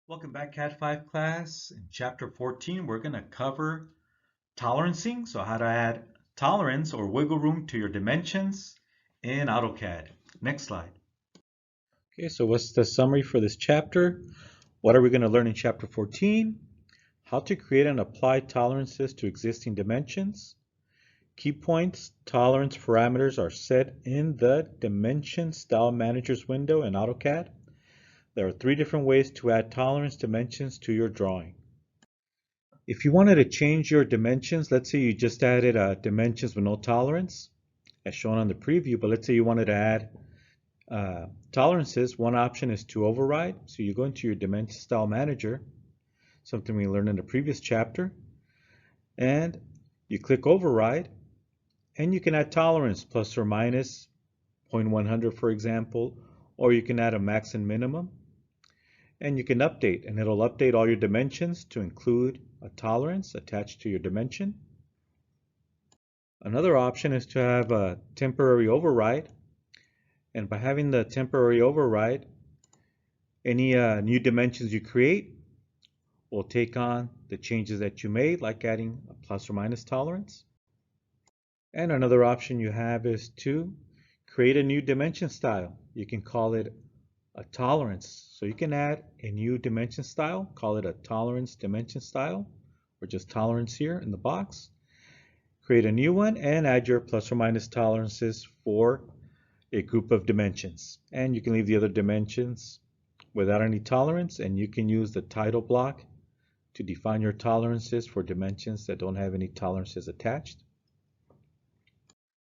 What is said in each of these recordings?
Welcome back, Cat 5 class. In chapter 14, we're going to cover tolerancing, so how to add tolerance or wiggle room to your dimensions in AutoCAD. Next slide. Okay, so what's the summary for this chapter? What are we going to learn in chapter 14? How to create and apply tolerances to existing dimensions. Key points: tolerance parameters are set in the Dimension Style Managers window in AutoCAD. There are three different ways to add tolerance dimensions to your drawing. If you wanted to change your dimensions, let's say you just added dimensions with no tolerance, as shown on the preview, but let's say you wanted to add tolerances, one option is to override. So you go into your Dimension Style Manager, something we learned in the previous chapter, and you click Override, and you can add tolerance plus or minus 0.100, for example, or you can add a max and minimum. And you can update, and it'll update all your dimensions to include a tolerance attached to your dimension. Another option is to have a temporary override, and by having the temporary override, any new dimensions you create will take on the changes that you made, like adding a plus or minus tolerance. And another option you have is to create a new dimension style. You can call it a tolerance. So you can add a new dimension style, call it a tolerance dimension style, or just tolerance here in the box. Create a new one and add your plus or minus tolerances for a group of dimensions. And you can leave the other dimensions without any tolerance, and you can use the title block to define your tolerances for dimensions that don't have any tolerances attached.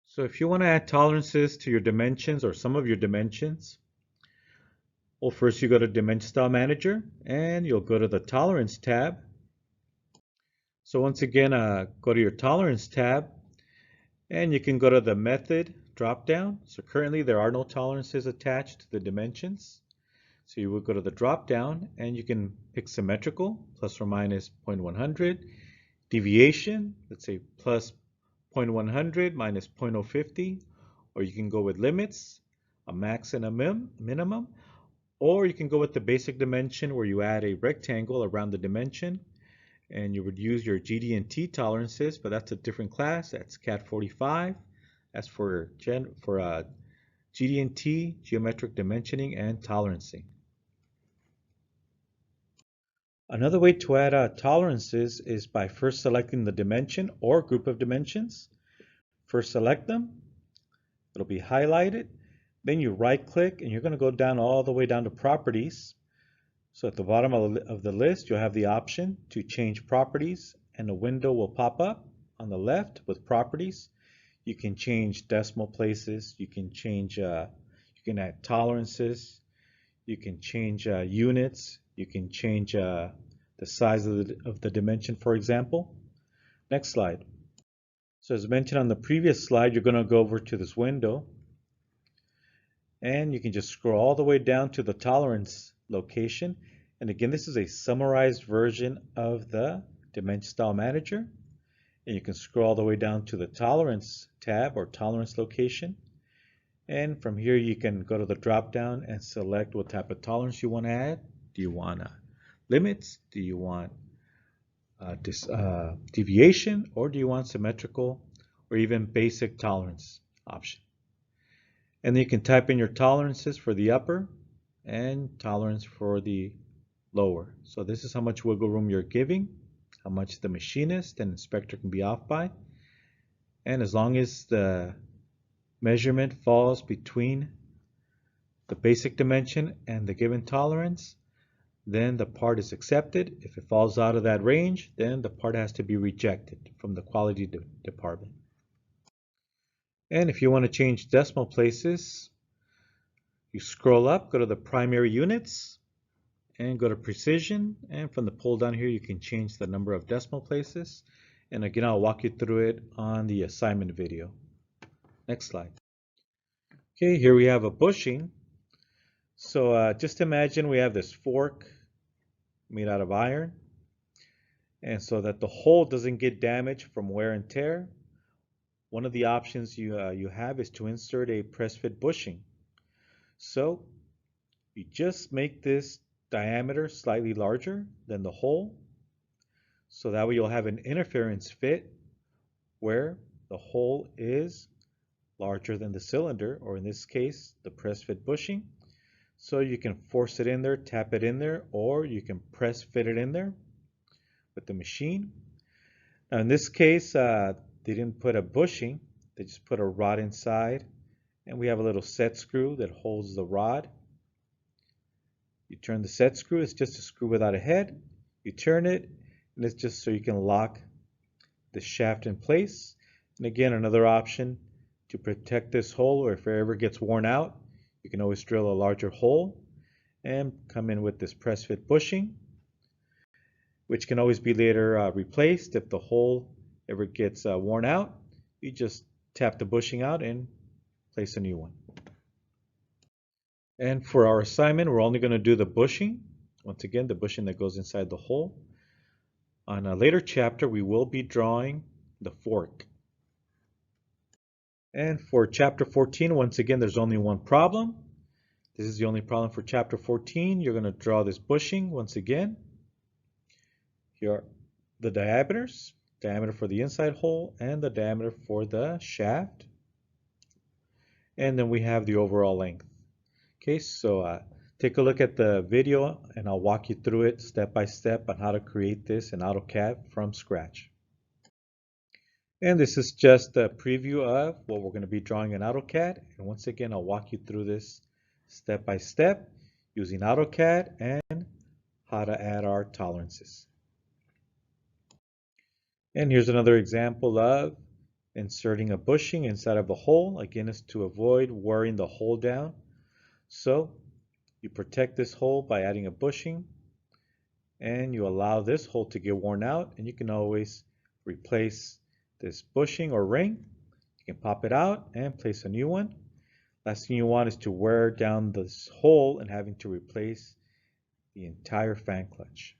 So if you want to add tolerances to your dimensions or some of your dimensions, well, first you go to Dimension Style Manager and you'll go to the Tolerance tab. So once again, go to your Tolerance tab and you can go to the Method drop-down. So currently there are no tolerances attached to the dimensions. So you would go to the drop-down and you can pick Symmetrical, plus or minus 0.100, Deviation, let's say plus 0.100 minus 0.050, or you can go with Limits, a max and a minimum. Or you can go with the basic dimension where you add a rectangle around the dimension and you would use your GD&T tolerances, but that's a different class. That's CAD 45. That's for GD&T, geometric dimensioning and tolerancing. Another way to add tolerances is by first selecting the dimension or group of dimensions. First select them. It'll be highlighted. Then you right click and you're going to go down all the way down to properties. So at the bottom of the list you'll have the option to change properties and a window will pop up on the left with properties. You can change decimal places, you can change, you can add tolerances, you can change units, you can change the size of the dimension, for example. Next slide. So as mentioned on the previous slide, you're going to go over to this window. And you can just scroll all the way down to the tolerance location. And again, this is a summarized version of the Dimension Style Manager. And you can scroll all the way down to the Tolerance tab or Tolerance location. And from here, you can go to the drop down and select what type of tolerance you want to add. Do you want limits? Do you want deviation? Or do you want symmetrical or even basic tolerance option? And then you can type in your tolerances for the upper and tolerance for the lower. So this is how much wiggle room you're giving, how much the machinist and inspector can be off by. And as long as the measurement falls between the basic dimension and the given tolerance, then the part is accepted. If it falls out of that range, then the part has to be rejected from the quality department. And if you want to change decimal places, you scroll up, go to the primary units, and go to precision. And from the pull down here, you can change the number of decimal places. And again, I'll walk you through it on the assignment video. Next slide. Okay, here we have a bushing. So just imagine we have this fork made out of iron. And so that the hole doesn't get damaged from wear and tear, one of the options you have is to insert a press fit bushing. So you just make this diameter slightly larger than the hole. So that way you'll have an interference fit where the hole is larger than the cylinder, or in this case, the press fit bushing. So you can force it in there, tap it in there, or you can press fit it in there with the machine. Now in this case, they didn't put a bushing, they just put a rod inside, and we have a little set screw that holds the rod. You turn the set screw, it's just a screw without a head. You turn it, and it's just so you can lock the shaft in place. And again, another option to protect this hole, or if it ever gets worn out, you can always drill a larger hole and come in with this press fit bushing, which can always be later replaced if the hole ever gets worn out. You just tap the bushing out and place a new one. And for our assignment, we're only going to do the bushing. Once again, the bushing that goes inside the hole. On a later chapter, we will be drawing the fork. And for chapter 14, once again, there's only one problem. This is the only problem for chapter 14. You're going to draw this bushing once again. Here are the diameters, diameter for the inside hole and the diameter for the shaft. And then we have the overall length. Okay, so take a look at the video and I'll walk you through it step by step on how to create this in AutoCAD from scratch. And this is just a preview of what we're going to be drawing in AutoCAD. And once again, I'll walk you through this step by step using AutoCAD and how to add our tolerances. And here's another example of inserting a bushing inside of a hole. Again, it's to avoid wearing the hole down. So you protect this hole by adding a bushing, and you allow this hole to get worn out, and you can always replace this bushing or ring. You can pop it out and place a new one. Last thing you want is to wear down this hole and having to replace the entire fan clutch.